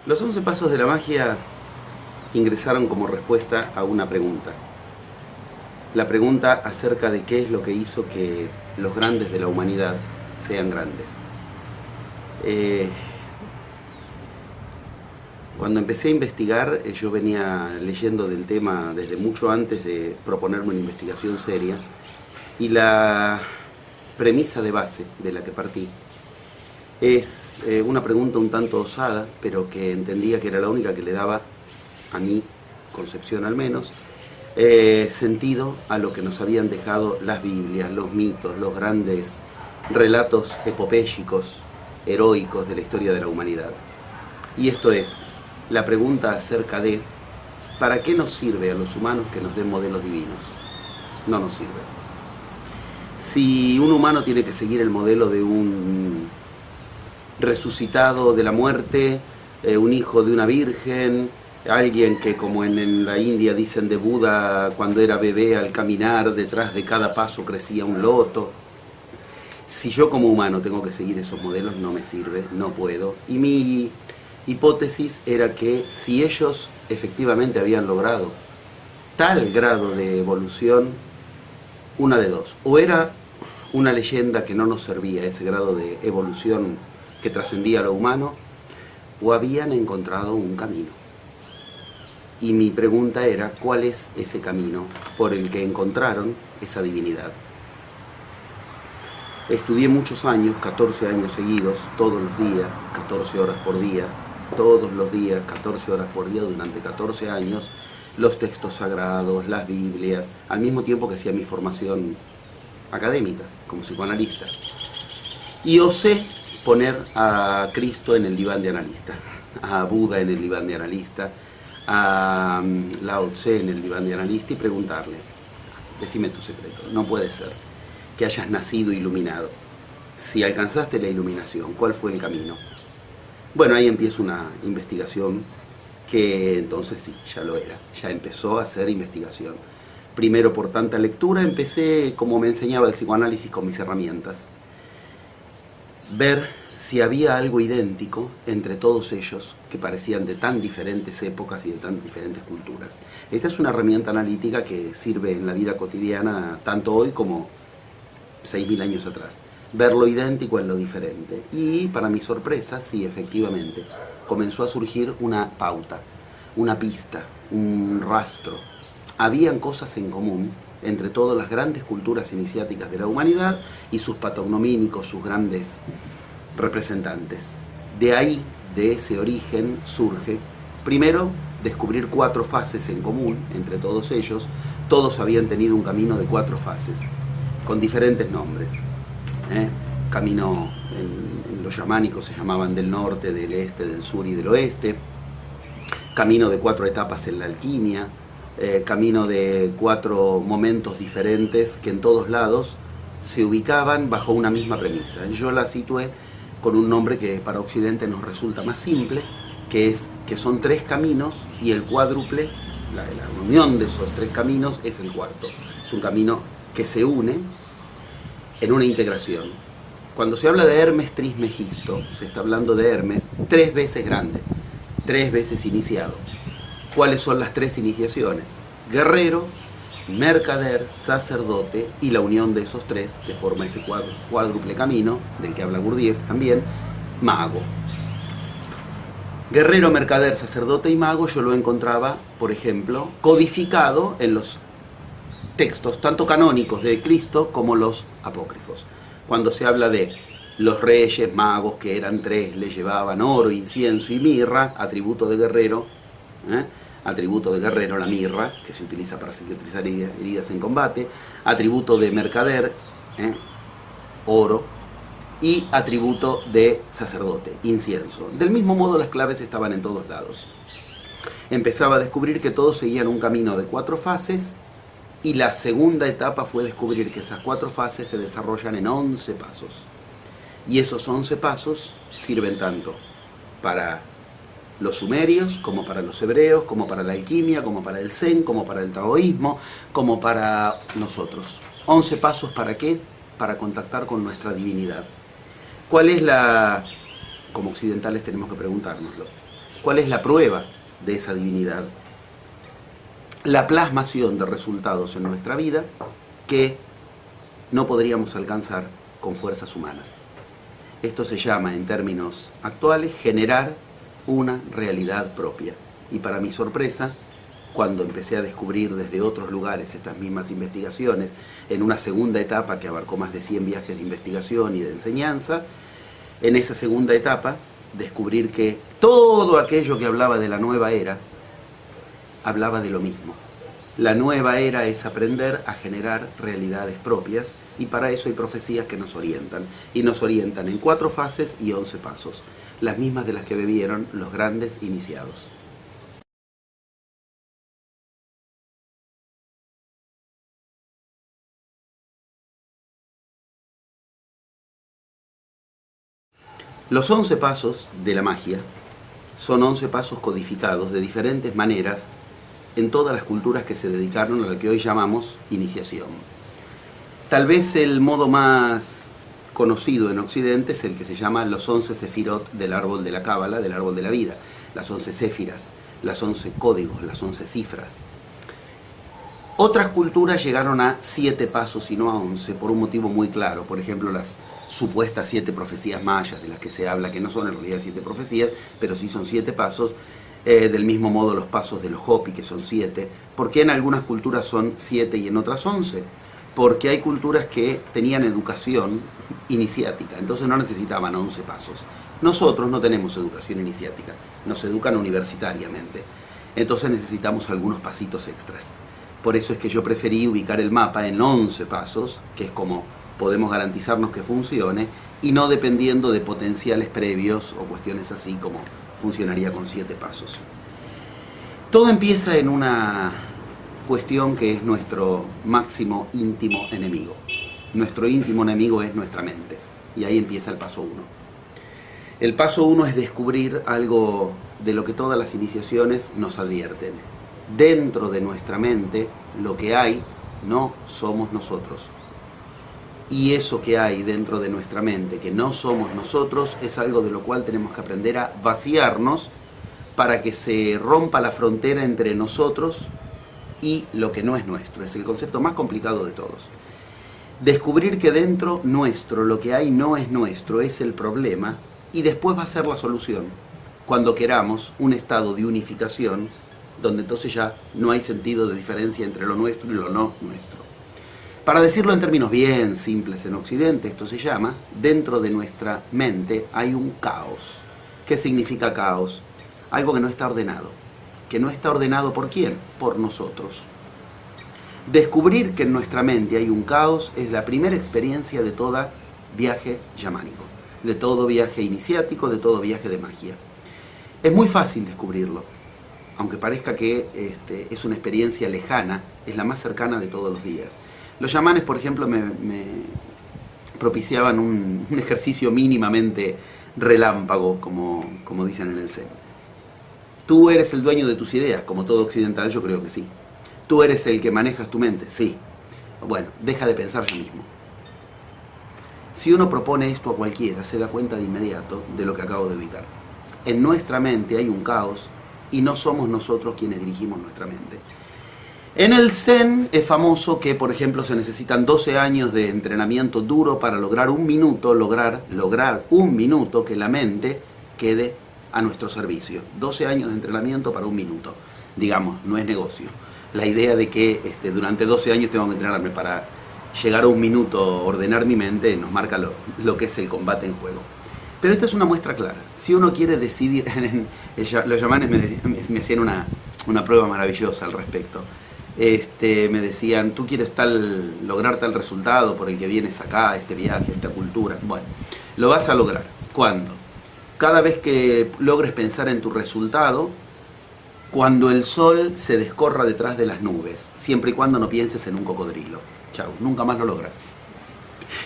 Los 11 pasos de la magia ingresaron como respuesta a una pregunta. La pregunta acerca de qué es lo que hizo que los grandes de la humanidad sean grandes. Cuando empecé a investigar, yo venía leyendo del tema desde mucho antes de proponerme una investigación seria, y la premisa de base de la que partí es una pregunta un tanto osada, pero que entendía que era la única que le daba, a mi concepción al menos, sentido a lo que nos habían dejado las Biblias, los mitos, los grandes relatos epopélicos, heroicos de la historia de la humanidad. Y esto es la pregunta acerca de ¿para qué nos sirve a los humanos que nos den modelos divinos? No nos sirve. Si un humano tiene que seguir el modelo de un resucitado de la muerte, un hijo de una virgen, alguien que, como en la India dicen de Buda, cuando era bebé al caminar detrás de cada paso crecía un loto. Si yo como humano tengo que seguir esos modelos, no me sirve, no puedo. Y mi hipótesis era que si ellos efectivamente habían logrado tal grado de evolución, una de dos: o era una leyenda que no nos servía, ese grado de evolución que trascendía lo humano, o habían encontrado un camino. Y mi pregunta era, ¿cuál es ese camino por el que encontraron esa divinidad? Estudié muchos años, 14 años seguidos, todos los días, 14 horas por día, todos los días, 14 horas por día, durante 14 años, los textos sagrados, las Biblias, al mismo tiempo que hacía mi formación académica, como psicoanalista. Y osé poner a Cristo en el diván de analista, a Buda en el diván de analista, a Lao Tse en el diván de analista, y preguntarle, decime tu secreto, no puede ser que hayas nacido iluminado. Si alcanzaste la iluminación, ¿cuál fue el camino? Bueno, ahí empieza una investigación que entonces sí, ya lo era, ya empezó a hacer investigación. Primero, por tanta lectura, empecé, como me enseñaba el psicoanálisis, con mis herramientas. Ver si había algo idéntico entre todos ellos, que parecían de tan diferentes épocas y de tan diferentes culturas. Esa es una herramienta analítica que sirve en la vida cotidiana, tanto hoy como 6.000 años atrás. Ver lo idéntico en lo diferente. Y para mi sorpresa, sí, efectivamente, comenzó a surgir una pauta, una pista, un rastro. Habían cosas en común entre todas las grandes culturas iniciáticas de la humanidad y sus patognomínicos, sus grandes representantes. De ahí, de ese origen, surge, primero, descubrir 4 fases en común entre todos ellos. Todos habían tenido un camino de 4 fases, con diferentes nombres. Camino en los chamánicos se llamaban del norte, del este, del sur y del oeste. Camino de 4 etapas en la alquimia. Camino de 4 momentos diferentes que en todos lados se ubicaban bajo una misma premisa. Yo la situé con un nombre que para Occidente nos resulta más simple, que son 3 caminos, y el cuádruple, la unión de esos 3 caminos, es el cuarto. Es un camino que se une en una integración. Cuando se habla de Hermes Trismegisto, se está hablando de Hermes 3 veces grande, 3 veces iniciado. ¿Cuáles son las 3 iniciaciones? Guerrero, mercader, sacerdote, y la unión de esos 3 que forma ese cuádruple camino, del que habla Gurdjieff también, mago. Guerrero, mercader, sacerdote y mago yo lo encontraba, por ejemplo, codificado en los textos tanto canónicos de Cristo como los apócrifos. Cuando se habla de los reyes magos, que eran 3, le llevaban oro, incienso y mirra, atributo de guerrero, atributo de guerrero la mirra, que se utiliza para cicatrizar heridas en combate, atributo de mercader, oro, y atributo de sacerdote, incienso. Del mismo modo, las claves estaban en todos lados. Empezaba a descubrir que todos seguían un camino de 4 fases, y la segunda etapa fue descubrir que esas 4 fases se desarrollan en 11 pasos. Y esos 11 pasos sirven tanto para los sumerios, como para los hebreos, como para la alquimia, como para el zen, como para el taoísmo, como para nosotros. 11 pasos, ¿para qué? Para contactar con nuestra divinidad. ¿Cuál es como occidentales tenemos que preguntárnoslo, ¿Cuál es la prueba de esa divinidad? La plasmación de resultados en nuestra vida que no podríamos alcanzar con fuerzas humanas. Esto se llama, en términos actuales, generar una realidad propia. Y para mi sorpresa, cuando empecé a descubrir desde otros lugares estas mismas investigaciones, en una segunda etapa que abarcó más de 100 viajes de investigación y de enseñanza, en esa segunda etapa descubrir que todo aquello que hablaba de la nueva era, hablaba de lo mismo. La nueva era es aprender a generar realidades propias, y para eso hay profecías que nos orientan, y nos orientan en 4 fases y 11 pasos, las mismas de las que bebieron los grandes iniciados. Los 11 pasos de la magia son 11 pasos codificados de diferentes maneras en todas las culturas que se dedicaron a lo que hoy llamamos iniciación. Tal vez el modo más conocido en Occidente es el que se llama los 11 sefirot del árbol de la Cábala, del árbol de la vida, las 11 séfiras, las 11 códigos, las 11 cifras. Otras culturas llegaron a 7 pasos y no a 11 por un motivo muy claro. Por ejemplo, las supuestas 7 profecías mayas de las que se habla, que no son en realidad 7 profecías, pero sí son 7 pasos. Del mismo modo los pasos de los Hopi, que son 7. ¿Por qué en algunas culturas son 7 y en otras 11? Porque hay culturas que tenían educación iniciática, entonces no necesitaban 11 pasos. Nosotros no tenemos educación iniciática, nos educan universitariamente, entonces necesitamos algunos pasitos extras. Por eso es que yo preferí ubicar el mapa en 11 pasos, que es como podemos garantizarnos que funcione, y no dependiendo de potenciales previos o cuestiones así como funcionaría con 7 pasos. Todo empieza en una cuestión que es nuestro máximo íntimo enemigo. Nuestro íntimo enemigo es nuestra mente, y ahí empieza el paso 1. El paso 1 es descubrir algo de lo que todas las iniciaciones nos advierten. Dentro de nuestra mente, lo que hay no somos nosotros. Y eso que hay dentro de nuestra mente, que no somos nosotros, es algo de lo cual tenemos que aprender a vaciarnos para que se rompa la frontera entre nosotros y lo que no es nuestro. Es el concepto más complicado de todos. Descubrir que dentro nuestro lo que hay no es nuestro es el problema, y después va a ser la solución, cuando queramos un estado de unificación, donde entonces ya no hay sentido de diferencia entre lo nuestro y lo no nuestro. Para decirlo en términos bien simples en Occidente, esto se llama, dentro de nuestra mente hay un caos. ¿Qué significa caos? Algo que no está ordenado. ¿Que no está ordenado por quién? Por nosotros. Descubrir que en nuestra mente hay un caos es la primera experiencia de todo viaje yamánico, de todo viaje iniciático, de todo viaje de magia. Es muy fácil descubrirlo, aunque parezca que es una experiencia lejana, es la más cercana de todos los días. Los chamanes, por ejemplo, me propiciaban un ejercicio mínimamente relámpago, como dicen en el Zen. Tú eres el dueño de tus ideas, como todo occidental, yo creo que sí. Tú eres el que manejas tu mente, sí. Bueno, deja de pensar ya mismo. Si uno propone esto a cualquiera, se da cuenta de inmediato de lo que acabo de ubicar. En nuestra mente hay un caos y no somos nosotros quienes dirigimos nuestra mente. En el Zen es famoso que, por ejemplo, se necesitan 12 años de entrenamiento duro para lograr un minuto, lograr un minuto que la mente quede a nuestro servicio. 12 años de entrenamiento para un minuto. Digamos, no es negocio. La idea de que durante 12 años tengo que entrenarme para llegar a un minuto, ordenar mi mente, nos marca lo que es el combate en juego. Pero esta es una muestra clara. Si uno quiere decidir, los chamanes me hacían una prueba maravillosa al respecto. Me decían, tú quieres lograr tal resultado por el que vienes acá, este viaje, esta cultura. Bueno, lo vas a lograr. ¿Cuándo? Cada vez que logres pensar en tu resultado, cuando el sol se descorra detrás de las nubes, siempre y cuando no pienses en un cocodrilo. Chau, nunca más lo logras.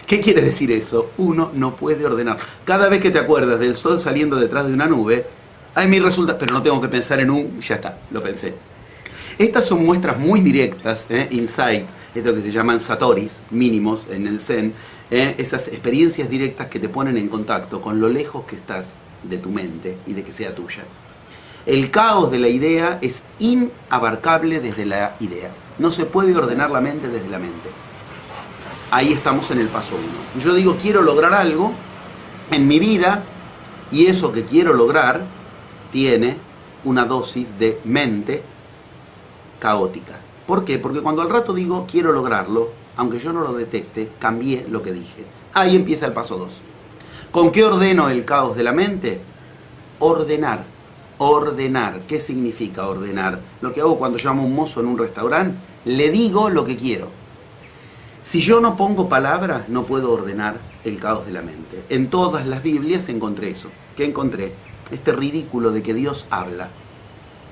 ¿Qué quiere decir eso? Uno no puede ordenar. Cada vez que te acuerdas del sol saliendo detrás de una nube, hay mi resultado, pero no tengo que pensar en ya está, lo pensé. Estas son muestras muy directas, insights, esto que se llaman satoris, mínimos en el Zen, esas experiencias directas que te ponen en contacto con lo lejos que estás de tu mente y de que sea tuya. El caos de la idea es inabarcable desde la idea. No se puede ordenar la mente desde la mente. Ahí estamos en el paso 1. Yo digo, quiero lograr algo en mi vida, y eso que quiero lograr tiene una dosis de mente caótica. ¿Por qué? Porque cuando al rato digo, quiero lograrlo, aunque yo no lo detecte, cambié lo que dije. Ahí empieza el paso 2. ¿Con qué ordeno el caos de la mente? Ordenar. Ordenar. ¿Qué significa ordenar? Lo que hago cuando llamo a un mozo en un restaurante, le digo lo que quiero. Si yo no pongo palabras, no puedo ordenar el caos de la mente. En todas las Biblias encontré eso. ¿Qué encontré? Este ridículo de que Dios habla.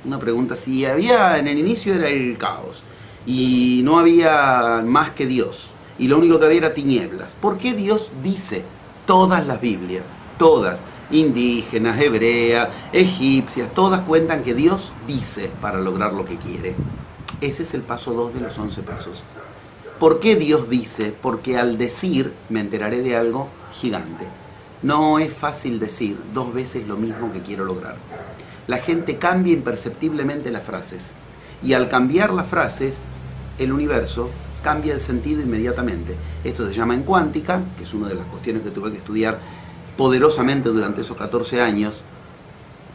Una pregunta, si había, en el inicio era el caos, y no había más que Dios, y lo único que había era tinieblas. ¿Por qué Dios dice? Todas las Biblias, todas, indígenas, hebreas, egipcias, todas cuentan que Dios dice para lograr lo que quiere. Ese es el paso 2 de los 11 pasos. ¿Por qué Dios dice? Porque al decir me enteraré de algo gigante. No es fácil decir 2 veces lo mismo que quiero lograr. La gente cambia imperceptiblemente las frases. Y al cambiar las frases, el universo cambia el sentido inmediatamente. Esto se llama en cuántica, que es una de las cuestiones que tuve que estudiar poderosamente durante esos 14 años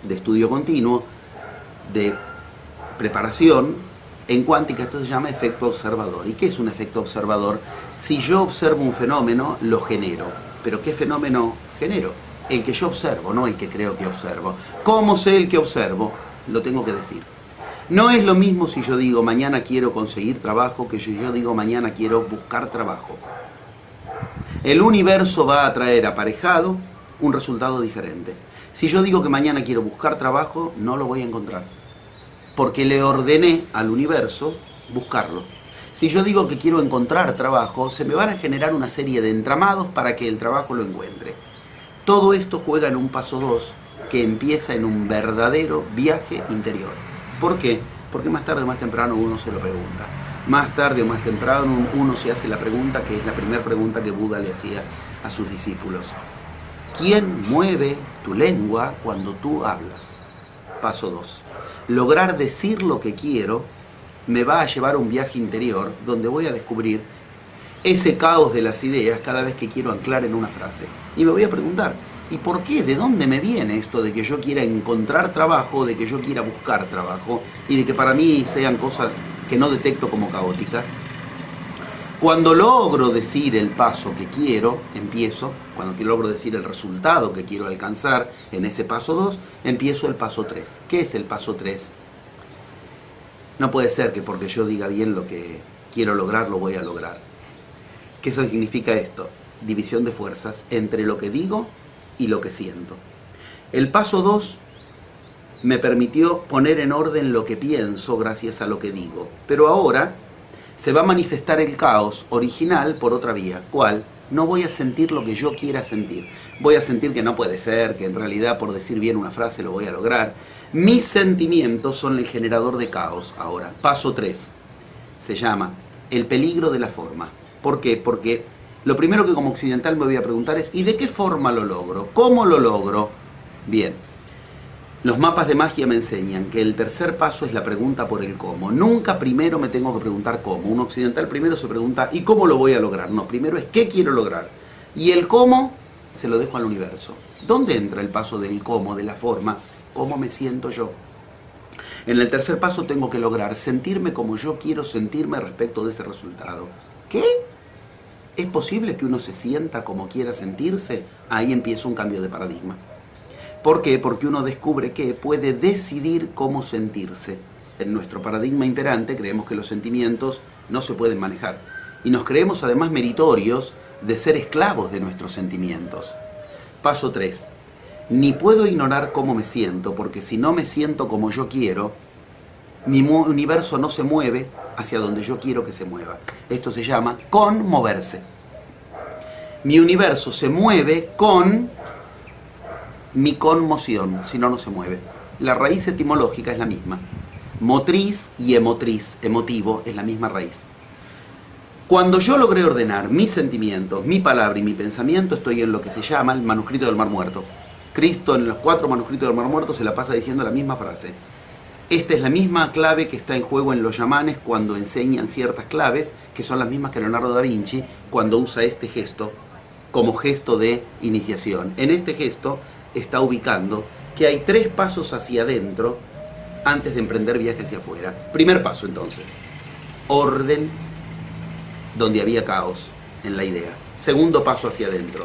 de estudio continuo, de preparación. En cuántica esto se llama efecto observador. ¿Y qué es un efecto observador? Si yo observo un fenómeno, lo genero. ¿Pero qué fenómeno genero? El que yo observo, no el que creo que observo. ¿Cómo sé el que observo? Lo tengo que decir. No es lo mismo si yo digo mañana quiero conseguir trabajo que si yo digo mañana quiero buscar trabajo. El universo va a traer aparejado un resultado diferente. Si yo digo que mañana quiero buscar trabajo, no lo voy a encontrar. Porque le ordené al universo buscarlo. Si yo digo que quiero encontrar trabajo, se me van a generar una serie de entramados para que el trabajo lo encuentre. Todo esto juega en un paso 2 que empieza en un verdadero viaje interior. ¿Por qué? Porque más tarde o más temprano uno se lo pregunta. Más tarde o más temprano uno se hace la pregunta que es la primera pregunta que Buda le hacía a sus discípulos. ¿Quién mueve tu lengua cuando tú hablas? Paso 2. Lograr decir lo que quiero me va a llevar a un viaje interior donde voy a descubrir ese caos de las ideas cada vez que quiero anclar en una frase. Y me voy a preguntar, ¿y por qué? ¿De dónde me viene esto de que yo quiera encontrar trabajo, de que yo quiera buscar trabajo y de que para mí sean cosas que no detecto como caóticas? Cuando logro decir el paso que quiero, empiezo. Cuando logro decir el resultado que quiero alcanzar en ese paso 2, empiezo el paso 3. ¿Qué es el paso 3? No puede ser que porque yo diga bien lo que quiero lograr, lo voy a lograr. ¿Qué significa esto? División de fuerzas entre lo que digo y lo que siento. El paso 2 me permitió poner en orden lo que pienso gracias a lo que digo. Pero ahora se va a manifestar el caos original por otra vía. ¿Cuál? No voy a sentir lo que yo quiera sentir. Voy a sentir que no puede ser, que en realidad por decir bien una frase lo voy a lograr. Mis sentimientos son el generador de caos. Ahora, paso 3. Se llama el peligro de la forma. ¿Por qué? Porque lo primero que como occidental me voy a preguntar es ¿y de qué forma lo logro? ¿Cómo lo logro? Bien. Los mapas de magia me enseñan que el tercer paso es la pregunta por el cómo. Nunca primero me tengo que preguntar cómo. Un occidental primero se pregunta ¿y cómo lo voy a lograr? No, primero es ¿qué quiero lograr? Y el cómo se lo dejo al universo. ¿Dónde entra el paso del cómo, de la forma? ¿Cómo me siento yo? En el tercer paso tengo que lograr sentirme como yo quiero sentirme respecto de ese resultado. ¿Qué? ¿Es posible que uno se sienta como quiera sentirse? Ahí empieza un cambio de paradigma. ¿Por qué? Porque uno descubre que puede decidir cómo sentirse. En nuestro paradigma imperante creemos que los sentimientos no se pueden manejar. Y nos creemos además meritorios de ser esclavos de nuestros sentimientos. Paso 3. Ni puedo ignorar cómo me siento, porque si no me siento como yo quiero, mi universo no se mueve hacia donde yo quiero que se mueva. Esto se llama conmoverse. Mi universo se mueve con mi conmoción, si no, no se mueve. La raíz etimológica es la misma. Motriz y emotriz, emotivo, es la misma raíz. Cuando yo logré ordenar mis sentimientos, mi palabra y mi pensamiento, estoy en lo que se llama el manuscrito del Mar Muerto. Cristo en los 4 manuscritos del Mar Muerto se la pasa diciendo la misma frase. Esta es la misma clave que está en juego en los yamanes cuando enseñan ciertas claves, que son las mismas que Leonardo da Vinci cuando usa este gesto como gesto de iniciación. En este gesto está ubicando que hay 3 pasos hacia adentro antes de emprender viaje hacia afuera. Primer paso entonces, orden donde había caos en la idea. Segundo paso hacia adentro,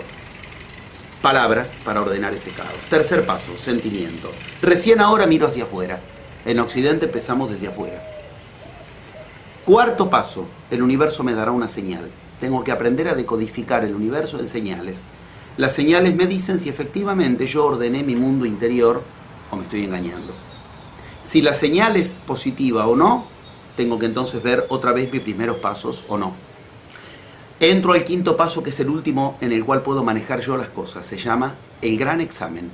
palabra para ordenar ese caos. Tercer paso, sentimiento. Recién ahora miro hacia afuera. En Occidente empezamos desde afuera. Cuarto paso, el universo me dará una señal. Tengo que aprender a decodificar el universo en señales. Las señales me dicen si efectivamente yo ordené mi mundo interior o me estoy engañando. Si la señal es positiva o no, tengo que entonces ver otra vez mis primeros pasos o no. Entro al quinto paso, que es el último en el cual puedo manejar yo las cosas. Se llama el gran examen.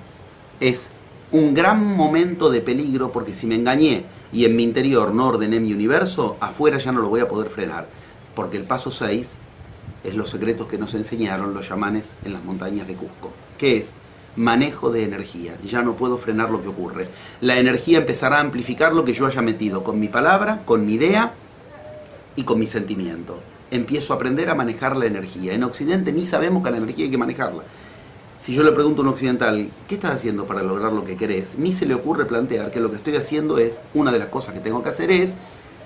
Es un gran momento de peligro porque si me engañé y en mi interior no ordené mi universo, afuera ya no lo voy a poder frenar. Porque el paso 6 es los secretos que nos enseñaron los chamanes en las montañas de Cusco, que es manejo de energía. Ya no puedo frenar lo que ocurre. La energía empezará a amplificar lo que yo haya metido con mi palabra, con mi idea y con mi sentimiento. Empiezo a aprender a manejar la energía. En Occidente ni sabemos que la energía hay que manejarla. Si yo le pregunto a un occidental, ¿qué estás haciendo para lograr lo que querés? Ni se le ocurre plantear que lo que estoy haciendo es, una de las cosas que tengo que hacer es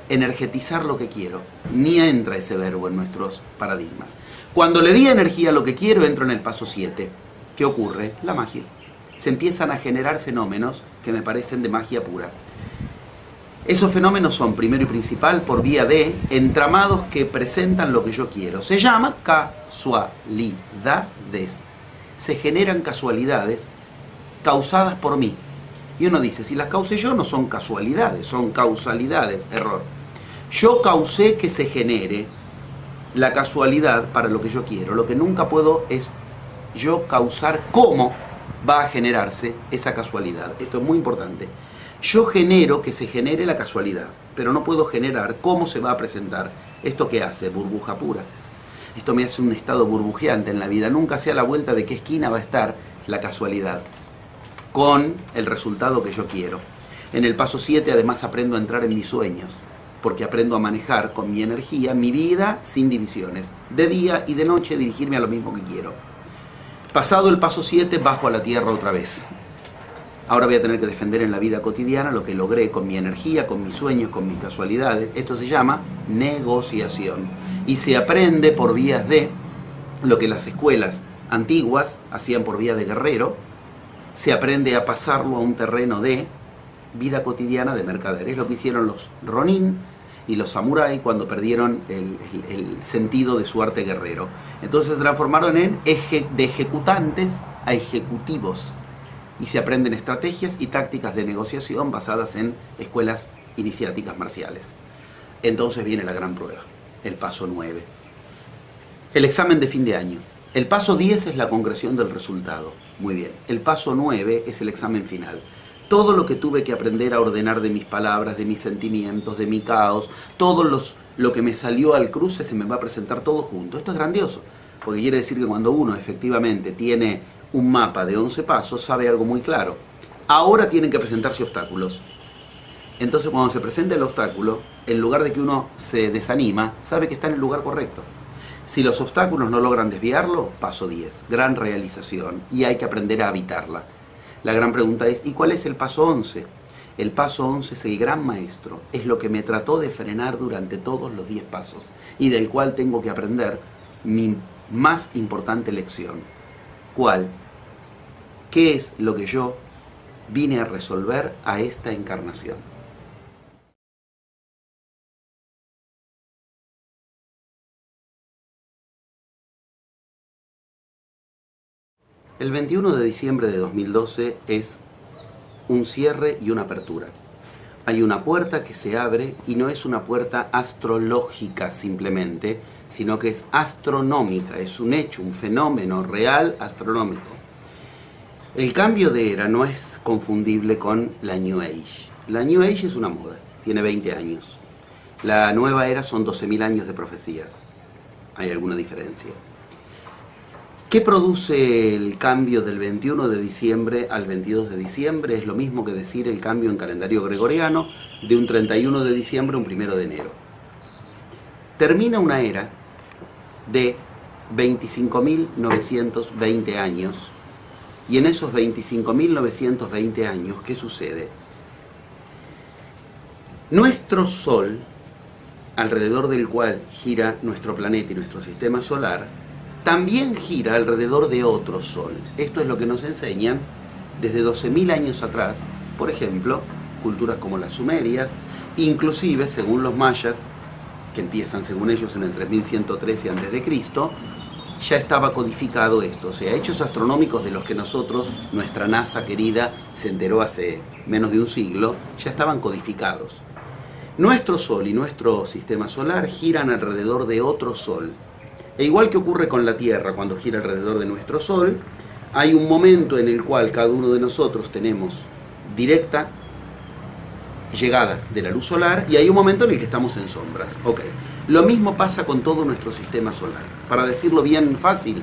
energetizar lo que quiero. Ni entra ese verbo en nuestros paradigmas. Cuando le di energía a lo que quiero, entro en el paso 7. ¿Qué ocurre? La magia. Se empiezan a generar fenómenos que me parecen de magia pura. Esos fenómenos son, primero y principal, por vía de entramados que presentan lo que yo quiero. Se llama casualidades. Se generan casualidades causadas por mí. Y uno dice, si las causé yo, no son casualidades, son causalidades. Error. Yo causé que se genere la casualidad para lo que yo quiero. Lo que nunca puedo es yo causar cómo va a generarse esa casualidad. Esto es muy importante. Yo genero que se genere la casualidad, pero no puedo generar cómo se va a presentar. ¿Esto qué hace? Burbuja pura. Esto me hace un estado burbujeante en la vida. Nunca sé a la vuelta de qué esquina va a estar la casualidad con el resultado que yo quiero. En el paso 7 además aprendo a entrar en mis sueños, porque aprendo a manejar con mi energía mi vida sin divisiones. De día y de noche dirigirme a lo mismo que quiero. Pasado el paso 7 bajo a la tierra otra vez. Ahora voy a tener que defender en la vida cotidiana lo que logré con mi energía, con mis sueños, con mis casualidades. Esto se llama negociación. Y se aprende por vías de lo que las escuelas antiguas hacían por vía de guerrero. Se aprende a pasarlo a un terreno de vida cotidiana de mercader. Es lo que hicieron los ronin y los samuráis cuando perdieron el sentido de su arte guerrero. Entonces se transformaron de ejecutantes a ejecutivos. Y se aprenden estrategias y tácticas de negociación basadas en escuelas iniciáticas marciales. Entonces viene la gran prueba, el paso 9. El examen de fin de año. El paso 10 es la concreción del resultado. Muy bien. El paso 9 es el examen final. Todo lo que tuve que aprender a ordenar de mis palabras, de mis sentimientos, de mi caos, lo que me salió al cruce se me va a presentar todo junto. Esto es grandioso, porque quiere decir que cuando uno efectivamente tiene un mapa de 11 pasos, sabe algo muy claro. Ahora tienen que presentarse obstáculos. Entonces cuando se presenta el obstáculo, en lugar de que uno se desanima, sabe que está en el lugar correcto. Si los obstáculos no logran desviarlo, paso 10, gran realización, y hay que aprender a habitarla. La gran pregunta es, ¿y cuál es el paso 11? El paso 11 es el gran maestro, es lo que me trató de frenar durante todos los 10 pasos, y del cual tengo que aprender mi más importante lección. ¿Cuál? ¿Qué es lo que yo vine a resolver a esta encarnación? El 21 de diciembre de 2012 es un cierre y una apertura. Hay una puerta que se abre y no es una puerta astrológica simplemente, sino que es astronómica, es un hecho, un fenómeno real astronómico. El cambio de era no es confundible con la New Age. La New Age es una moda, tiene 20 años. La nueva era son 12.000 años de profecías. Hay alguna diferencia. ¿Qué produce el cambio del 21 de diciembre al 22 de diciembre? Es lo mismo que decir el cambio en calendario gregoriano de un 31 de diciembre a un 1 de enero. Termina una era de 25.920 años, y en esos 25.920 años, ¿qué sucede? Nuestro Sol, alrededor del cual gira nuestro planeta y nuestro sistema solar, también gira alrededor de otro Sol. Esto es lo que nos enseñan desde 12.000 años atrás, por ejemplo, culturas como las sumerias, inclusive, según los mayas, que empiezan según ellos en el 3113 a.C., ya estaba codificado esto. O sea, hechos astronómicos de los que nosotros, nuestra NASA querida, se enteró hace menos de un siglo, ya estaban codificados. Nuestro Sol y nuestro sistema solar giran alrededor de otro Sol. E igual que ocurre con la Tierra cuando gira alrededor de nuestro Sol, hay un momento en el cual cada uno de nosotros tenemos directa llegada de la luz solar y hay un momento en el que estamos en sombras. Okay. Lo mismo pasa con todo nuestro sistema solar. Para decirlo bien fácil,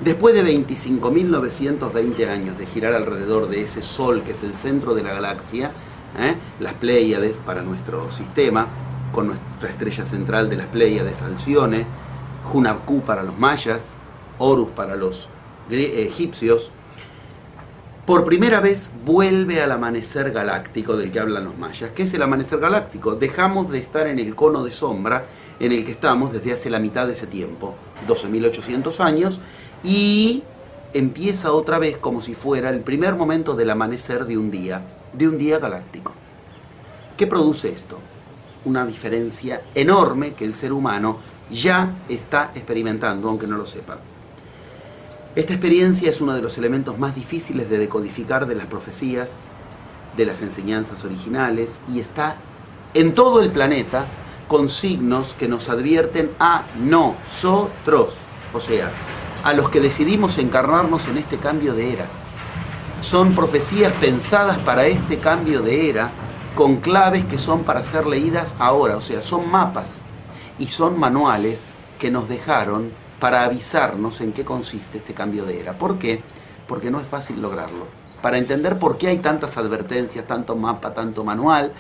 después de 25.920 años de girar alrededor de ese Sol que es el centro de la galaxia, las Pléyades para nuestro sistema, con nuestra estrella central de las Pléyades, Alcione, Hunabku para los mayas, Horus para los egipcios, por primera vez vuelve al amanecer galáctico del que hablan los mayas. ¿Qué es el amanecer galáctico? Dejamos de estar en el cono de sombra en el que estamos desde hace la mitad de ese tiempo, 12.800 años, y empieza otra vez como si fuera el primer momento del amanecer de un día galáctico. ¿Qué produce esto? Una diferencia enorme que el ser humano ya está experimentando, aunque no lo sepa. Esta experiencia es uno de los elementos más difíciles de decodificar de las profecías, de las enseñanzas originales, y está en todo el planeta con signos que nos advierten a nosotros, o sea, a los que decidimos encarnarnos en este cambio de era. Son profecías pensadas para este cambio de era, con claves que son para ser leídas ahora, o sea, son mapas y son manuales que nos dejaron para avisarnos en qué consiste este cambio de era. ¿Por qué? Porque no es fácil lograrlo. Para entender por qué hay tantas advertencias, tanto mapa, tanto manual,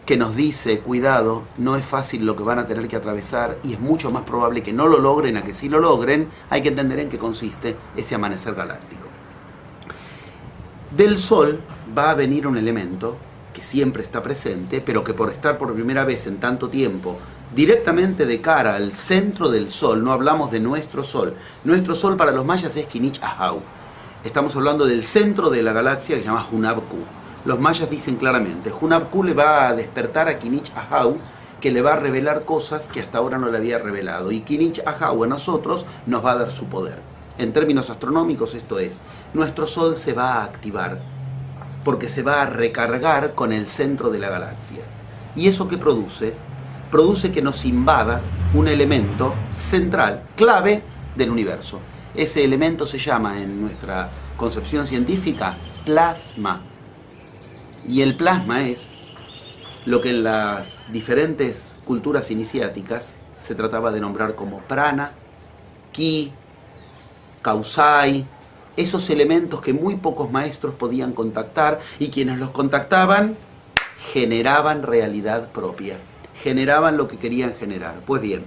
que nos dice, cuidado, no es fácil lo que van a tener que atravesar y es mucho más probable que no lo logren a que sí lo logren, hay que entender en qué consiste ese amanecer galáctico. Del Sol va a venir un elemento que siempre está presente, pero que por estar por primera vez en tanto tiempo directamente de cara al centro del Sol, no hablamos de nuestro Sol. Nuestro Sol para los mayas es Kinich Ahau. Estamos hablando del centro de la galaxia que se llama Hunabku. Los mayas dicen claramente, Hunabku le va a despertar a Kinich Ahau, que le va a revelar cosas que hasta ahora no le había revelado. Y Kinich Ahau a nosotros nos va a dar su poder. En términos astronómicos esto es, nuestro Sol se va a activar, porque se va a recargar con el centro de la galaxia. ¿Y eso qué produce? Produce que nos invada un elemento central, clave del universo. Ese elemento se llama, en nuestra concepción científica, plasma. Y el plasma es lo que en las diferentes culturas iniciáticas se trataba de nombrar como prana, ki, kausai, esos elementos que muy pocos maestros podían contactar y quienes los contactaban generaban realidad propia, generaban lo que querían generar. Pues bien,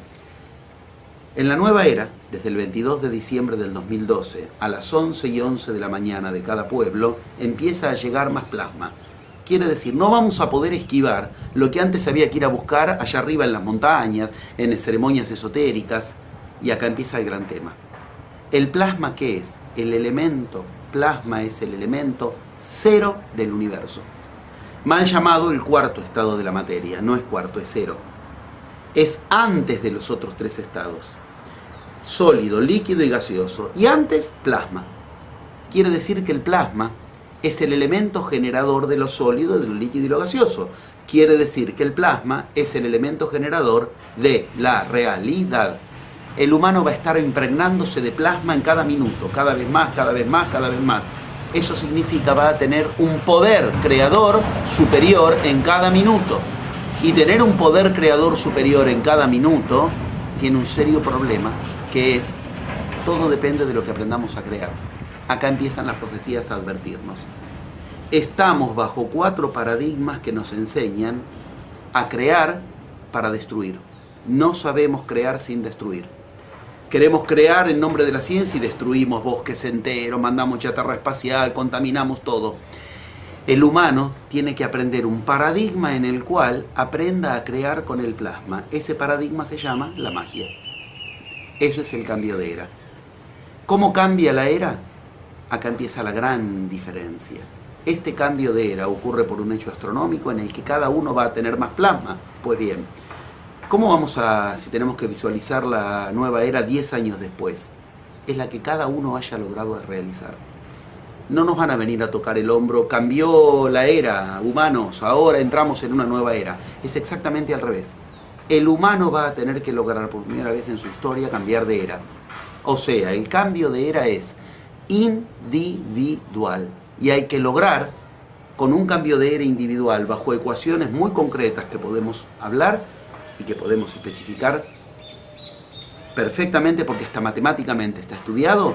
en la nueva era, desde el 22 de diciembre del 2012, a las 11:11 de la mañana de cada pueblo, empieza a llegar más plasma. Quiere decir, no vamos a poder esquivar lo que antes había que ir a buscar allá arriba en las montañas, en ceremonias esotéricas, y acá empieza el gran tema. ¿El plasma qué es? El elemento plasma es el elemento cero del universo. Mal llamado el cuarto estado de la materia. No es cuarto, es cero. Es antes de los otros tres estados. Sólido, líquido y gaseoso. Y antes, plasma. Quiere decir que el plasma es el elemento generador de lo sólido, de lo líquido y lo gaseoso. Quiere decir que el plasma es el elemento generador de la realidad. El humano va a estar impregnándose de plasma en cada minuto, cada vez más, cada vez más, cada vez más. Eso significa va a tener un poder creador superior en cada minuto. Y tener un poder creador superior en cada minuto tiene un serio problema, que es todo depende de lo que aprendamos a crear. Acá empiezan las profecías a advertirnos. Estamos bajo 4 paradigmas que nos enseñan a crear para destruir. No sabemos crear sin destruir. Queremos crear en nombre de la ciencia y destruimos bosques enteros, mandamos chatarra espacial, contaminamos todo. El humano tiene que aprender un paradigma en el cual aprenda a crear con el plasma. Ese paradigma se llama la magia. Eso es el cambio de era. ¿Cómo cambia la era? Acá empieza la gran diferencia. Este cambio de era ocurre por un hecho astronómico en el que cada uno va a tener más plasma. Pues bien, ¿cómo vamos a, si tenemos que visualizar la nueva era 10 años después? Es la que cada uno haya logrado realizar. No nos van a venir a tocar el hombro, cambió la era, humanos, ahora entramos en una nueva era. Es exactamente al revés. El humano va a tener que lograr por primera vez en su historia cambiar de era. O sea, el cambio de era es individual. Y hay que lograr, con un cambio de era individual, bajo ecuaciones muy concretas que podemos hablar y que podemos especificar perfectamente, porque hasta matemáticamente está estudiado,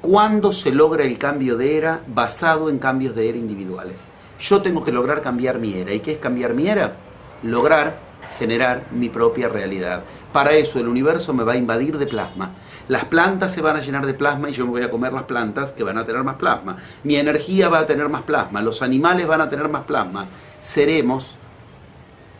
cuándo se logra el cambio de era basado en cambios de era individuales. Yo tengo que lograr cambiar mi era. ¿Y qué es cambiar mi era? Lograr generar mi propia realidad. Para eso el universo me va a invadir de plasma. Las plantas se van a llenar de plasma y yo me voy a comer las plantas que van a tener más plasma. Mi energía va a tener más plasma. Los animales van a tener más plasma. Seremos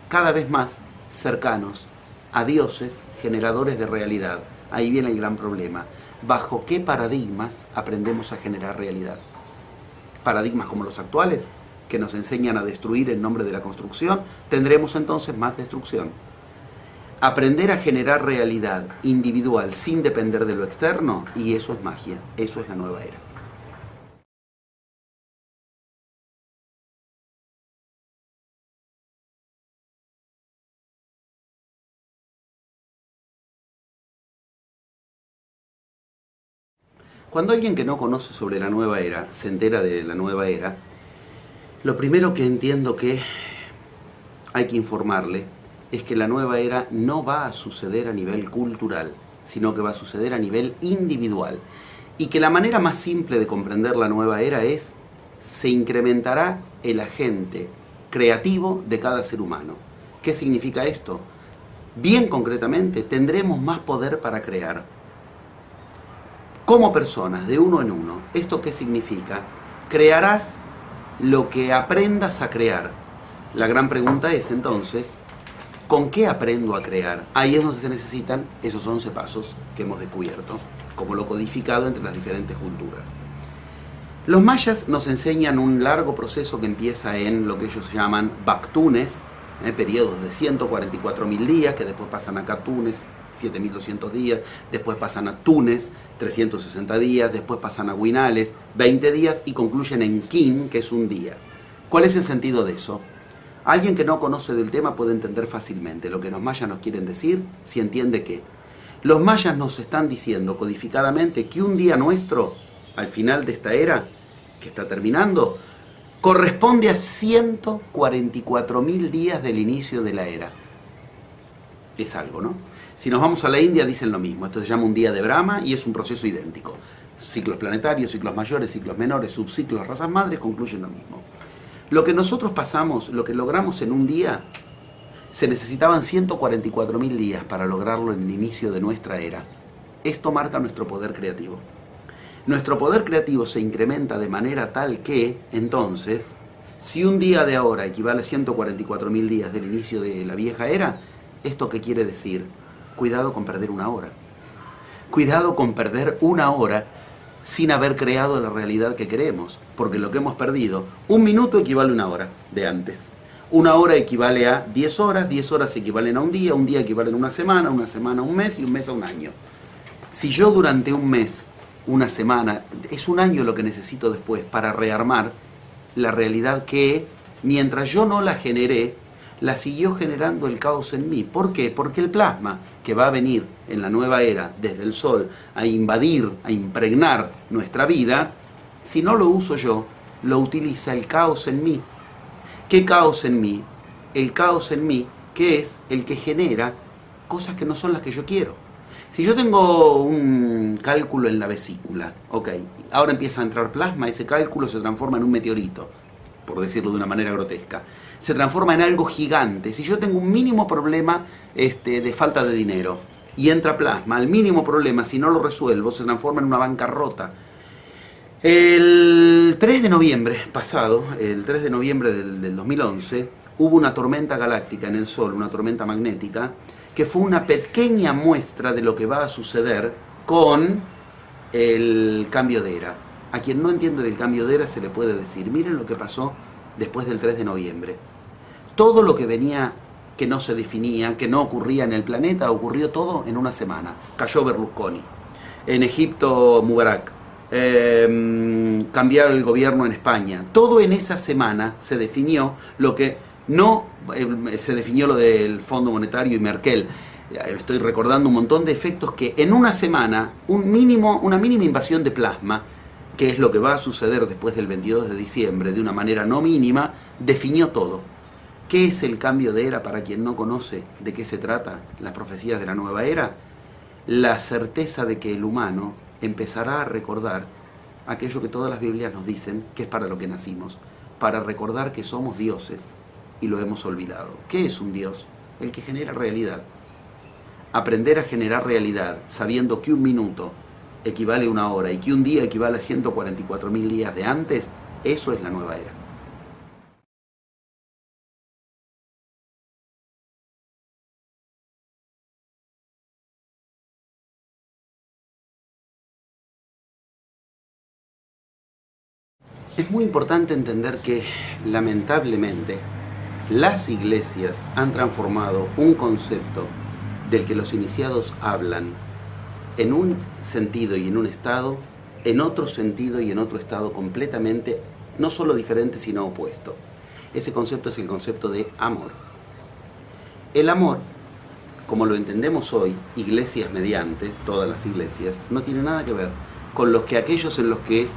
cada vez más cercanos a dioses generadores de realidad. Ahí viene el gran problema. ¿Bajo qué paradigmas aprendemos a generar realidad? Paradigmas como los actuales, que nos enseñan a destruir en nombre de la construcción, tendremos entonces más destrucción. Aprender a generar realidad individual sin depender de lo externo, y eso es magia, eso es la nueva era. Cuando alguien que no conoce sobre la nueva era se entera de la nueva era, lo primero que entiendo que hay que informarle es que la nueva era no va a suceder a nivel cultural, sino que va a suceder a nivel individual. Y que la manera más simple de comprender la nueva era es, se incrementará el agente creativo de cada ser humano. ¿Qué significa esto? Bien concretamente, tendremos más poder para crear. Como personas, de uno en uno. ¿Esto qué significa? Crearás lo que aprendas a crear. La gran pregunta es entonces, ¿con qué aprendo a crear? Ahí es donde se necesitan esos 11 pasos que hemos descubierto, como lo codificado entre las diferentes culturas. Los mayas nos enseñan un largo proceso que empieza en lo que ellos llaman Bactunes, periodos de 144.000 días, que después pasan a Catunes, 7.200 días, después pasan a Tunes, 360 días, después pasan a Huinales, 20 días, y concluyen en Kin, que es un día. ¿Cuál es el sentido de eso? Alguien que no conoce del tema puede entender fácilmente lo que los mayas nos quieren decir, si entiende que los mayas nos están diciendo codificadamente que un día nuestro, al final de esta era, que está terminando, corresponde a 144.000 días del inicio de la era. Es algo, ¿no? Si nos vamos a la India dicen lo mismo. Esto se llama un día de Brahma y es un proceso idéntico. Ciclos planetarios, ciclos mayores, ciclos menores, subciclos, razas madres concluyen lo mismo. Lo que nosotros pasamos, lo que logramos en un día, se necesitaban 144.000 días para lograrlo en el inicio de nuestra era. Esto marca nuestro poder creativo. Nuestro poder creativo se incrementa de manera tal que, entonces, si un día de ahora equivale a 144.000 días del inicio de la vieja era, ¿esto qué quiere decir? Cuidado con perder una hora. Cuidado con perder una hora sin haber creado la realidad que queremos, porque lo que hemos perdido, un minuto equivale a una hora de antes. Una hora equivale a 10 horas equivalen a un día equivale a una semana a un mes y un mes a un año. Si yo durante un mes, una semana, es un año lo que necesito después para rearmar la realidad que, mientras yo no la generé, la siguió generando el caos en mí. ¿Por qué? Porque el plasma que va a venir en la nueva era desde el Sol a invadir, a impregnar nuestra vida, si no lo uso yo, lo utiliza el caos en mí. ¿Qué caos en mí? El caos en mí, que es el que genera cosas que no son las que yo quiero. Si yo tengo un cálculo en la vesícula, ok, ahora empieza a entrar plasma, ese cálculo se transforma en un meteorito, por decirlo de una manera grotesca. Se transforma en algo gigante. Si yo tengo un mínimo problema de falta de dinero y entra plasma, al mínimo problema, si no lo resuelvo, se transforma en una bancarrota. El 3 de noviembre pasado, el 3 de noviembre del 2011, hubo una tormenta galáctica en el Sol, una tormenta magnética, que fue una pequeña muestra de lo que va a suceder con el cambio de era. A quien no entiende del cambio de era se le puede decir, miren lo que pasó después del 3 de noviembre. Todo lo que venía, que no se definía, que no ocurría en el planeta, ocurrió todo en una semana. Cayó Berlusconi. En Egipto, Mubarak. Cambiar el gobierno en España. Todo en esa semana se definió lo que no se definió, lo del Fondo Monetario y Merkel. Estoy recordando un montón de efectos que en una semana, una mínima invasión de plasma, que es lo que va a suceder después del 22 de diciembre, de una manera no mínima, definió todo. ¿Qué es el cambio de era para quien no conoce de qué se trata las profecías de la nueva era? La certeza de que el humano empezará a recordar aquello que todas las Biblias nos dicen que es para lo que nacimos, para recordar que somos dioses y lo hemos olvidado. ¿Qué es un dios? El que genera realidad. Aprender a generar realidad sabiendo que un minuto equivale a una hora y que un día equivale a 144.000 días de antes, eso es la nueva era. Es muy importante entender que, lamentablemente, las iglesias han transformado un concepto del que los iniciados hablan en un sentido y en un estado, en otro sentido y en otro estado completamente, no solo diferente, sino opuesto. Ese concepto es el concepto de amor. El amor, como lo entendemos hoy, iglesias mediante, todas las iglesias, no tiene nada que ver con los que aquellos en los que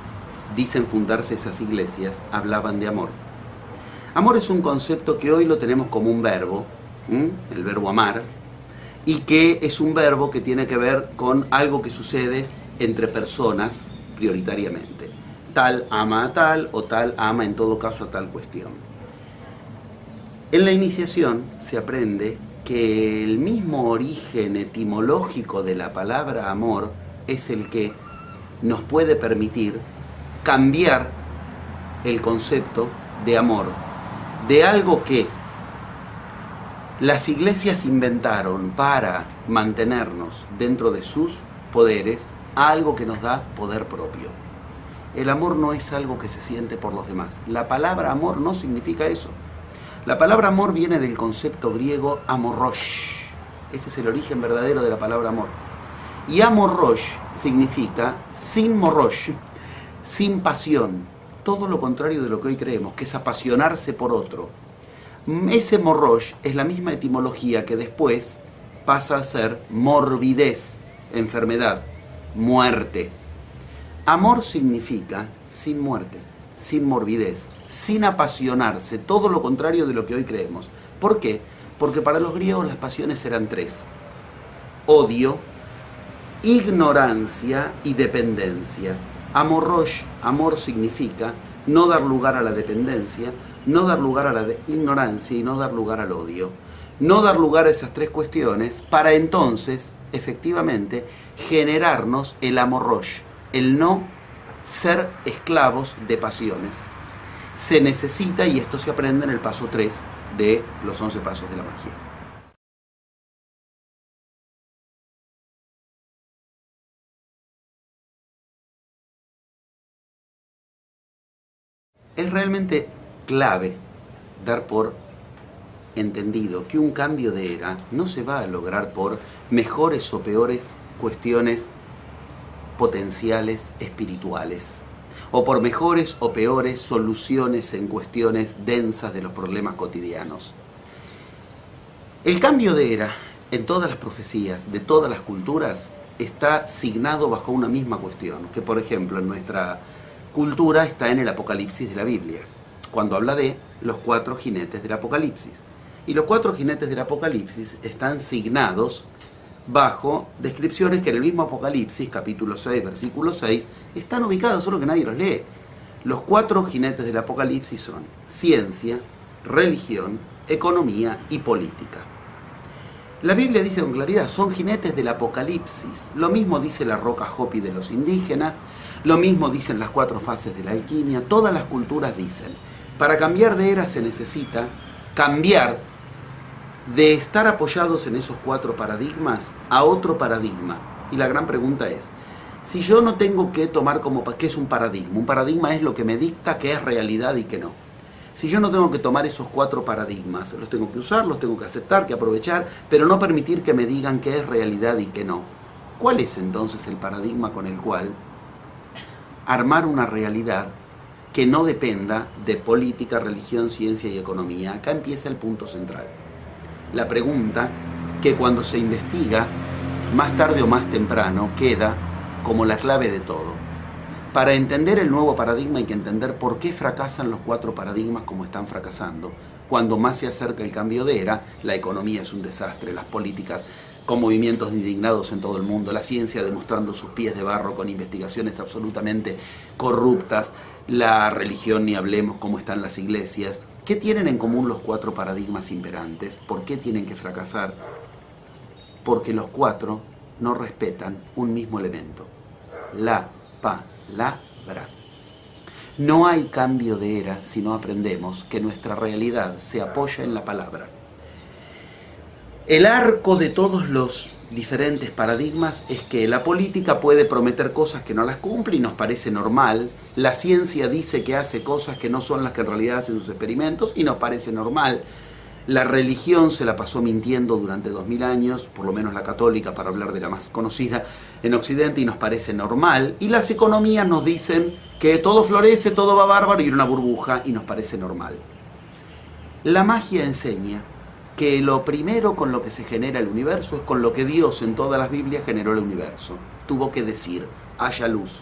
dicen fundarse esas iglesias hablaban de amor. Amor es un concepto que hoy lo tenemos como un verbo, el verbo amar, y que es un verbo que tiene que ver con algo que sucede entre personas prioritariamente. Tal ama a tal o tal ama en todo caso a tal cuestión. En la iniciación se aprende que el mismo origen etimológico de la palabra amor es el que nos puede permitir cambiar el concepto de amor, de algo que las iglesias inventaron para mantenernos dentro de sus poderes, a algo que nos da poder propio. El amor no es algo que se siente por los demás. La palabra amor no significa eso. La palabra amor viene del concepto griego amorrosh. Ese es el origen verdadero de la palabra amor. Y amorrosh significa sin morrosh, sin pasión, todo lo contrario de lo que hoy creemos, que es apasionarse por otro. Ese morrosh es la misma etimología que después pasa a ser morbidez, enfermedad, muerte. Amor significa sin muerte, sin morbidez, sin apasionarse, todo lo contrario de lo que hoy creemos. ¿Por qué? Porque para los griegos las pasiones eran tres: odio, ignorancia y dependencia. Amorrosh, amor significa no dar lugar a la dependencia, no dar lugar a la ignorancia y no dar lugar al odio. No dar lugar a esas tres cuestiones para entonces, efectivamente, generarnos el amorrosh, el no ser esclavos de pasiones. Se necesita, y esto se aprende en el paso 3 de los 11 pasos de la magia. Es realmente clave dar por entendido que un cambio de era no se va a lograr por mejores o peores cuestiones potenciales espirituales, o por mejores o peores soluciones en cuestiones densas de los problemas cotidianos. El cambio de era en todas las profecías de todas las culturas está signado bajo una misma cuestión, que por ejemplo en nuestra cultura está en el Apocalipsis de la Biblia, cuando habla de los 4 jinetes del Apocalipsis. Y los 4 jinetes del Apocalipsis están signados bajo descripciones que en el mismo Apocalipsis, capítulo 6, versículo 6, están ubicadas, solo que nadie los lee. Los 4 jinetes del Apocalipsis son ciencia, religión, economía y política. La Biblia dice con claridad, son jinetes del Apocalipsis. Lo mismo dice la roca Hopi de los indígenas, lo mismo dicen las 4 fases de la alquimia, todas las culturas dicen. Para cambiar de era se necesita cambiar de estar apoyados en esos 4 paradigmas a otro paradigma. Y la gran pregunta es, si yo no tengo que tomar como qué es un paradigma es lo que me dicta qué es realidad y qué no. Si yo no tengo que tomar esos 4 paradigmas, los tengo que usar, los tengo que aceptar, que aprovechar, pero no permitir que me digan qué es realidad y qué no. ¿Cuál es entonces el paradigma con el cual armar una realidad que no dependa de política, religión, ciencia y economía? Acá empieza el punto central. La pregunta que cuando se investiga, más tarde o más temprano, queda como la clave de todo. Para entender el nuevo paradigma hay que entender por qué fracasan los 4 paradigmas como están fracasando. Cuando más se acerca el cambio de era, la economía es un desastre, las políticas con movimientos indignados en todo el mundo, la ciencia demostrando sus pies de barro con investigaciones absolutamente corruptas, la religión ni hablemos cómo están las iglesias. ¿Qué tienen en común los 4 paradigmas imperantes? ¿Por qué tienen que fracasar? Porque los 4 no respetan un mismo elemento, la palabra. No hay cambio de era si no aprendemos que nuestra realidad se apoya en la palabra. El arco de todos los diferentes paradigmas es que la política puede prometer cosas que no las cumple y nos parece normal. La ciencia dice que hace cosas que no son las que en realidad hacen sus experimentos y nos parece normal. La religión se la pasó mintiendo durante 2000 años, por lo menos la católica, para hablar de la más conocida en Occidente, y nos parece normal. Y las economías nos dicen que todo florece, todo va bárbaro y en una burbuja, y nos parece normal. La magia enseña que lo primero con lo que se genera el universo es con lo que Dios en todas las Biblias generó el universo. Tuvo que decir, haya luz.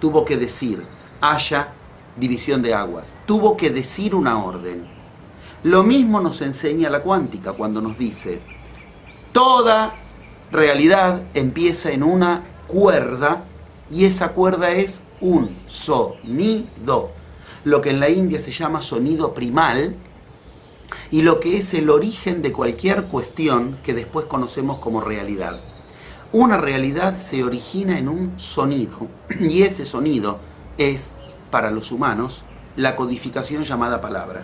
Tuvo que decir, haya división de aguas. Tuvo que decir una orden. Lo mismo nos enseña la cuántica cuando nos dice, toda realidad empieza en una cuerda y esa cuerda es un sonido, lo que en la India se llama sonido primal y lo que es el origen de cualquier cuestión que después conocemos como realidad. Una realidad se origina en un sonido y ese sonido es, para los humanos, la codificación llamada palabra.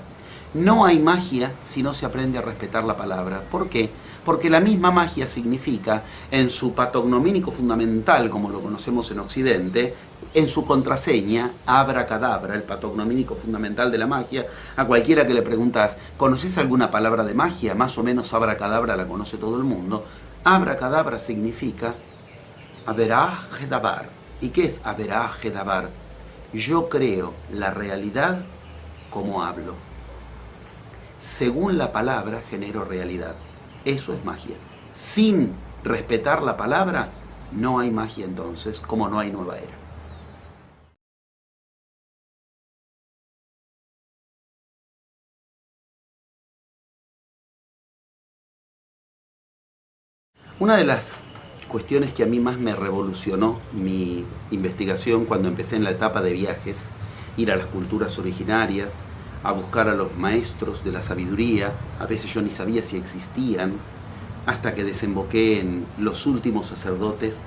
No hay magia si no se aprende a respetar la palabra. ¿Por qué? Porque la misma magia significa, en su patognomínico fundamental, como lo conocemos en Occidente, en su contraseña, abracadabra, el patognomínico fundamental de la magia, a cualquiera que le preguntas, ¿conoces alguna palabra de magia? Más o menos abracadabra la conoce todo el mundo. Abracadabra significa Averaj-dabar. ¿Y qué es Averaj-dabar? Yo creo la realidad como hablo. Según la palabra genero realidad. Eso es magia. Sin respetar la palabra, no hay magia entonces, como no hay nueva era. Una de las cuestiones que a mí más me revolucionó mi investigación cuando empecé en la etapa de viajes, ir a las culturas originarias, a buscar a los maestros de la sabiduría, a veces yo ni sabía si existían, hasta que desemboqué en los últimos sacerdotes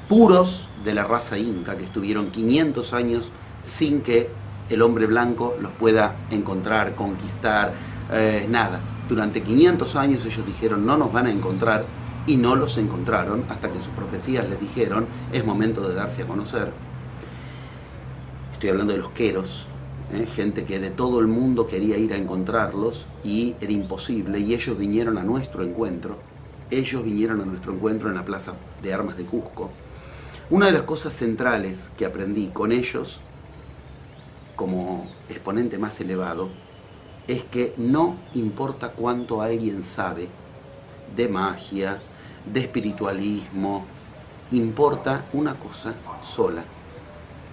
puros de la raza inca, que estuvieron 500 años sin que el hombre blanco los pueda encontrar, conquistar, nada. Durante 500 años ellos dijeron, no nos van a encontrar, y no los encontraron, hasta que sus profecías les dijeron, es momento de darse a conocer. Estoy hablando de los queros, gente que de todo el mundo quería ir a encontrarlos y era imposible, y ellos vinieron a nuestro encuentro. Ellos vinieron a nuestro encuentro en la Plaza de Armas de Cusco. Una de las cosas centrales que aprendí con ellos, como exponente más elevado, es que no importa cuánto alguien sabe de magia, de espiritualismo, importa una cosa sola: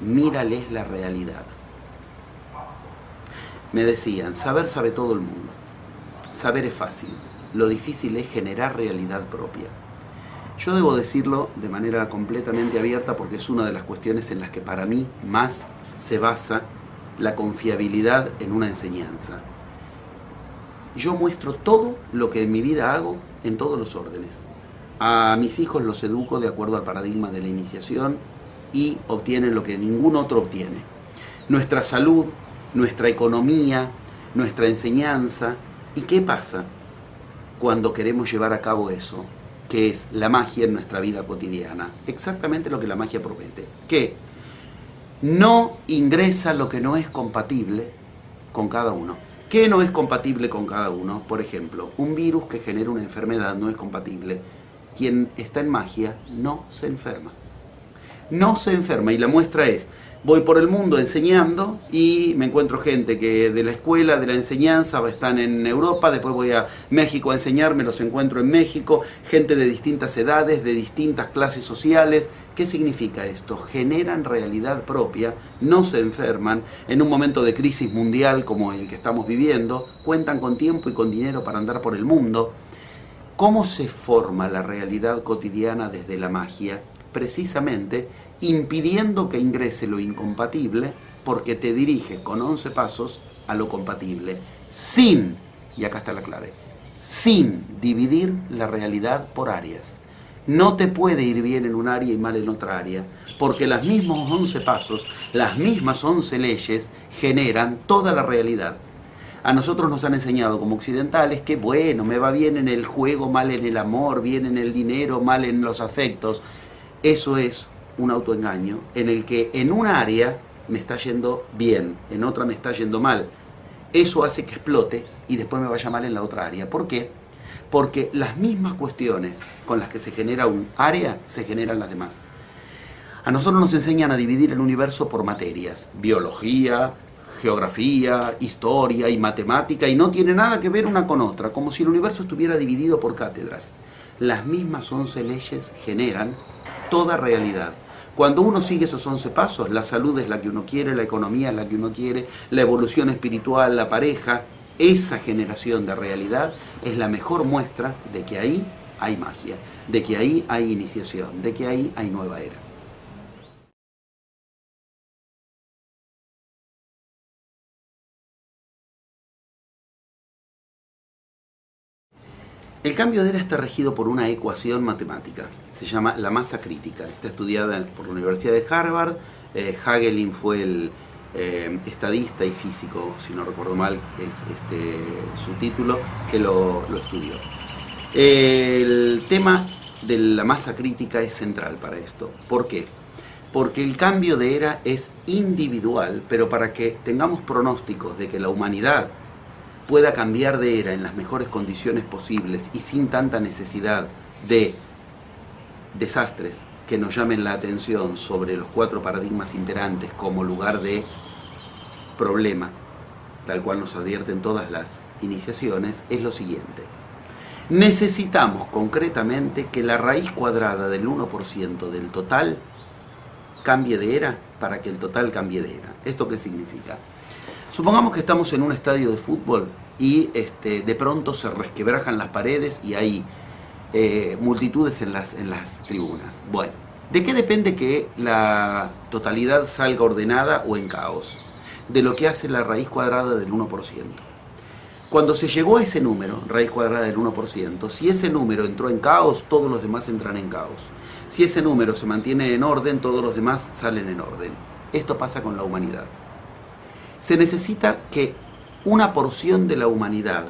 mírales la realidad. Me decían, saber sabe todo el mundo, saber es fácil, lo difícil es generar realidad propia. Yo debo decirlo de manera completamente abierta porque es una de las cuestiones en las que para mí más se basa la confiabilidad en una enseñanza. Yo muestro todo lo que en mi vida hago en todos los órdenes. A mis hijos los educo de acuerdo al paradigma de la iniciación y obtienen lo que ningún otro obtiene. Nuestra salud, nuestra economía, nuestra enseñanza. ¿Y qué pasa cuando queremos llevar a cabo eso? Que es la magia en nuestra vida cotidiana. Exactamente lo que la magia promete. Que no ingresa lo que no es compatible con cada uno. ¿Qué no es compatible con cada uno? Por ejemplo, un virus que genera una enfermedad no es compatible. Quien está en magia no se enferma. No se enferma, y la muestra es, voy por el mundo enseñando y me encuentro gente que de la escuela, de la enseñanza, están en Europa, después voy a México a enseñar, me los encuentro en México, gente de distintas edades, de distintas clases sociales. ¿Qué significa esto? Generan realidad propia, no se enferman, en un momento de crisis mundial como el que estamos viviendo, cuentan con tiempo y con dinero para andar por el mundo. ¿Cómo se forma la realidad cotidiana desde la magia? Precisamente impidiendo que ingrese lo incompatible, porque te diriges con 11 pasos a lo compatible, sin, y acá está la clave, sin dividir la realidad por áreas. No te puede ir bien en un área y mal en otra área, porque los mismos 11 pasos, las mismas 11 leyes generan toda la realidad. A nosotros nos han enseñado como occidentales que, bueno, me va bien en el juego, mal en el amor, bien en el dinero, mal en los afectos. Eso es un autoengaño en el que en una área me está yendo bien, en otra me está yendo mal. Eso hace que explote y después me vaya mal en la otra área. ¿Por qué? Porque las mismas cuestiones con las que se genera un área se generan las demás. A nosotros nos enseñan a dividir el universo por materias: biología, geografía, historia y matemática, y no tiene nada que ver una con otra, como si el universo estuviera dividido por cátedras. Las mismas 11 leyes generan toda realidad. Cuando uno sigue esos 11 pasos, la salud es la que uno quiere, la economía es la que uno quiere, la evolución espiritual, la pareja, esa generación de realidad es la mejor muestra de que ahí hay magia, de que ahí hay iniciación, de que ahí hay nueva era. El cambio de era está regido por una ecuación matemática, se llama la masa crítica, está estudiada por la Universidad de Harvard. Hagelin fue el estadista y físico, si no recuerdo mal, es su título, que lo estudió. El tema de la masa crítica es central para esto. ¿Por qué? Porque el cambio de era es individual, pero para que tengamos pronósticos de que la humanidad pueda cambiar de era en las mejores condiciones posibles y sin tanta necesidad de desastres que nos llamen la atención sobre los 4 paradigmas imperantes como lugar de problema, tal cual nos advierten todas las iniciaciones, es lo siguiente. Necesitamos concretamente que la raíz cuadrada del 1% del total cambie de era para que el total cambie de era. ¿Esto qué significa? Supongamos que estamos en un estadio de fútbol y de pronto se resquebrajan las paredes y hay multitudes en las tribunas. Bueno, ¿de qué depende que la totalidad salga ordenada o en caos? De lo que hace la raíz cuadrada del 1%. Cuando se llegó a ese número, raíz cuadrada del 1%, si ese número entró en caos, todos los demás entran en caos. Si ese número se mantiene en orden, todos los demás salen en orden. Esto pasa con la humanidad. Se necesita que una porción de la humanidad,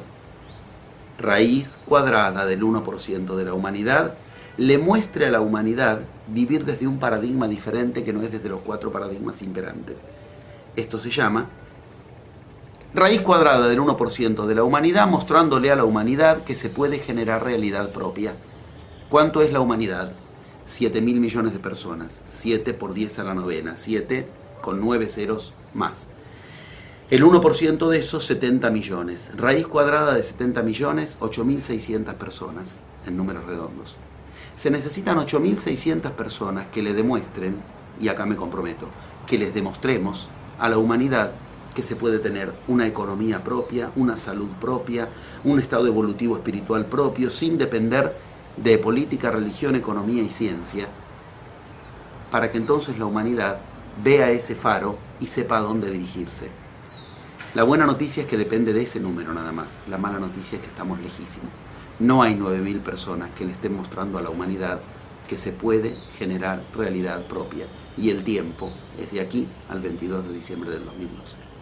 raíz cuadrada del 1% de la humanidad, le muestre a la humanidad vivir desde un paradigma diferente que no es desde los 4 paradigmas imperantes. Esto se llama raíz cuadrada del 1% de la humanidad, mostrándole a la humanidad que se puede generar realidad propia. ¿Cuánto es la humanidad? 7.000 millones de personas. 7 por 10 a la novena. 7 con 9 ceros más. El 1% de esos, 70 millones. Raíz cuadrada de 70 millones, 8.600 personas, en números redondos. Se necesitan 8.600 personas que le demuestren, y acá me comprometo, que les demostremos a la humanidad que se puede tener una economía propia, una salud propia, un estado evolutivo espiritual propio, sin depender de política, religión, economía y ciencia, para que entonces la humanidad vea ese faro y sepa a dónde dirigirse. La buena noticia es que depende de ese número nada más. La mala noticia es que estamos lejísimos. No hay 9.000 personas que le estén mostrando a la humanidad que se puede generar realidad propia. Y el tiempo es de aquí al 22 de diciembre del 2012.